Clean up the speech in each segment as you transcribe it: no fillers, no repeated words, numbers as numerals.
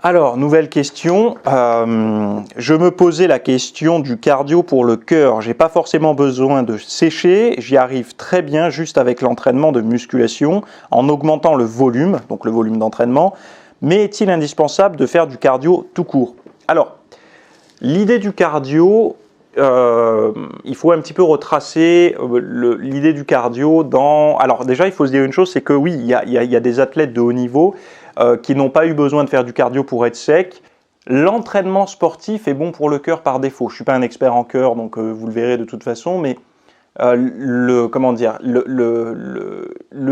Alors, nouvelle question. Je me posais la question du cardio pour le cœur. J'ai pas forcément besoin de sécher, j'y arrive très bien juste avec l'entraînement de musculation en augmentant le volume, donc le volume d'entraînement. Mais est-il indispensable de faire du cardio tout court? Alors, l'idée du cardio, il faut un petit peu retracer l'idée du cardio dans... Alors déjà, il faut se dire une chose, c'est que oui, il y a des athlètes de haut niveau qui n'ont pas eu besoin de faire du cardio pour être secs. L'entraînement sportif est bon pour le cœur par défaut. Je ne suis pas un expert en cœur, donc vous le verrez de toute façon, mais le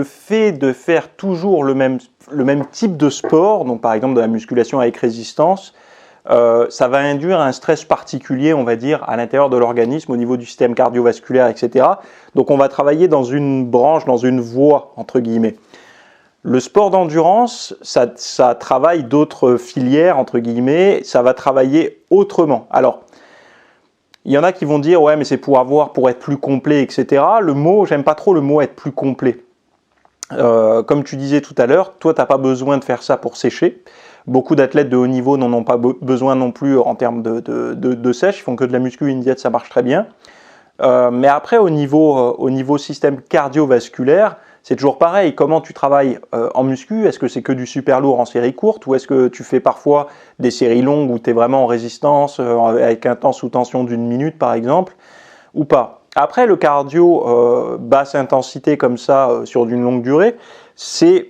fait de faire toujours le même type de sport, donc par exemple de la musculation avec résistance, ça va induire un stress particulier, on va dire, à l'intérieur de l'organisme, au niveau du système cardiovasculaire, etc. Donc on va travailler dans une branche, dans une voie, entre guillemets. Le sport d'endurance, ça travaille d'autres filières, entre guillemets, ça va travailler autrement. Alors, il y en a qui vont dire, ouais, mais c'est pour être plus complet, etc. Le mot, j'aime pas trop le mot être plus complet. Comme tu disais tout à l'heure, toi, tu n'as pas besoin de faire ça pour sécher. Beaucoup d'athlètes de haut niveau n'en ont pas besoin non plus en termes de sèche. Ils font que de la muscu, une diète, ça marche très bien. Mais après, au niveau système cardiovasculaire, c'est toujours pareil. Comment tu travailles en muscu? Est-ce que c'est que du super lourd en série courte ou est-ce que tu fais parfois des séries longues où tu es vraiment en résistance avec un temps sous tension d'1 minute par exemple ou pas? Après, le cardio basse intensité comme ça sur d'une longue durée, c'est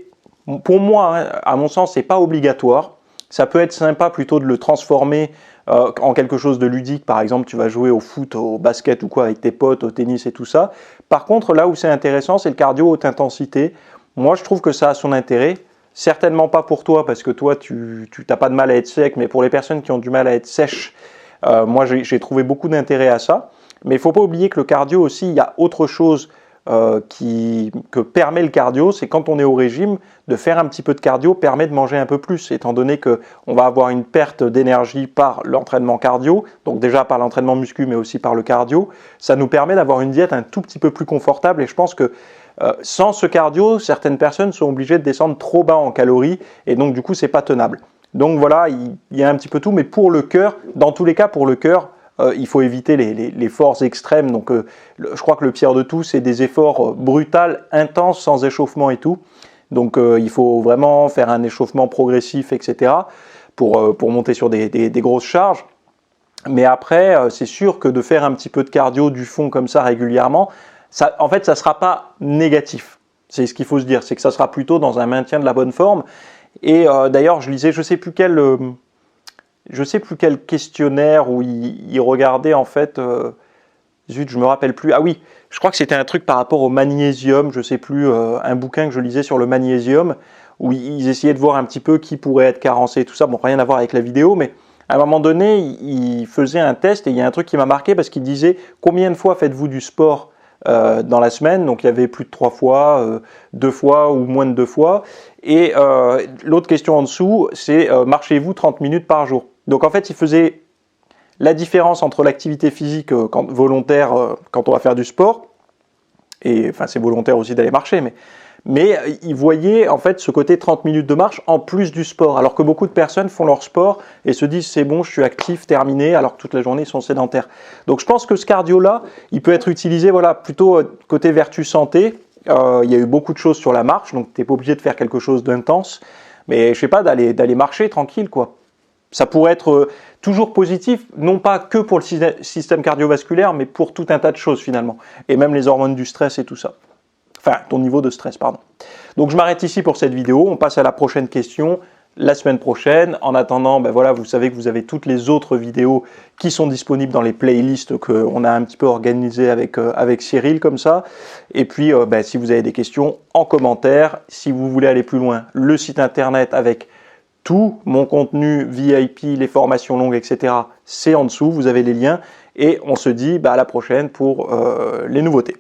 pour moi, hein, à mon sens, c'est pas obligatoire. Ça peut être sympa plutôt de le transformer en quelque chose de ludique. Par exemple, tu vas jouer au foot, au basket ou quoi avec tes potes, au tennis et tout ça. Par contre, là où c'est intéressant, c'est le cardio haute intensité. Moi, je trouve que ça a son intérêt. Certainement pas pour toi, parce que toi, tu n'as pas de mal à être sec, mais pour les personnes qui ont du mal à être sèches, moi, j'ai trouvé beaucoup d'intérêt à ça. Mais il ne faut pas oublier que le cardio aussi, il y a autre chose que permet le cardio, c'est quand on est au régime, de faire un petit peu de cardio permet de manger un peu plus, étant donné qu'on va avoir une perte d'énergie par l'entraînement cardio, donc déjà par l'entraînement muscu, mais aussi par le cardio. Ça nous permet d'avoir une diète un tout petit peu plus confortable, et je pense que sans ce cardio, certaines personnes sont obligées de descendre trop bas en calories, et donc du coup, c'est pas tenable. Donc voilà, il y a un petit peu tout, mais pour le cœur, dans tous les cas, pour le cœur, il faut éviter les forces extrêmes. Donc, je crois que le pire de tout, c'est des efforts brutals, intenses, sans échauffement et tout. Donc, il faut vraiment faire un échauffement progressif, etc. pour monter sur des grosses charges. Mais après, c'est sûr que de faire un petit peu de cardio du fond comme ça régulièrement, en fait, ça ne sera pas négatif. C'est ce qu'il faut se dire, c'est que ça sera plutôt dans un maintien de la bonne forme. Et d'ailleurs, je lisais, je ne sais plus quel questionnaire où il regardait en fait, zut, je me rappelle plus. Ah oui, je crois que c'était un truc par rapport au magnésium, je sais plus, un bouquin que je lisais sur le magnésium, où ils essayaient de voir un petit peu qui pourrait être carencé, tout ça. Bon, rien à voir avec la vidéo, mais à un moment donné, il faisait un test et il y a un truc qui m'a marqué parce qu'il disait combien de fois faites-vous du sport dans la semaine? Donc il y avait plus de 3 fois, 2 fois ou moins de 2 fois. Et l'autre question en dessous, c'est marchez-vous 30 minutes par jour? Donc en fait, il faisait la différence entre l'activité physique volontaire quand on va faire du sport, et enfin c'est volontaire aussi d'aller marcher, mais il voyait en fait ce côté 30 minutes de marche en plus du sport, alors que beaucoup de personnes font leur sport et se disent c'est bon, je suis actif, terminé, alors que toute la journée ils sont sédentaires. Donc je pense que ce cardio-là, il peut être utilisé voilà, plutôt côté vertu santé. Il y a eu beaucoup de choses sur la marche, donc tu n'es pas obligé de faire quelque chose d'intense, mais je sais pas, d'aller marcher tranquille quoi. Ça pourrait être toujours positif, non pas que pour le système cardiovasculaire, mais pour tout un tas de choses finalement. Et même les hormones du stress et tout ça. Enfin, ton niveau de stress, pardon. Donc je m'arrête ici pour cette vidéo. On passe à la prochaine question la semaine prochaine. En attendant, ben voilà, vous savez que vous avez toutes les autres vidéos qui sont disponibles dans les playlists qu'on a un petit peu organisées avec Cyril comme ça. Et puis, ben, si vous avez des questions, en commentaire. Si vous voulez aller plus loin, le site internet avec tout mon contenu VIP, les formations longues, etc. c'est en dessous, vous avez les liens et on se dit à la prochaine pour les nouveautés.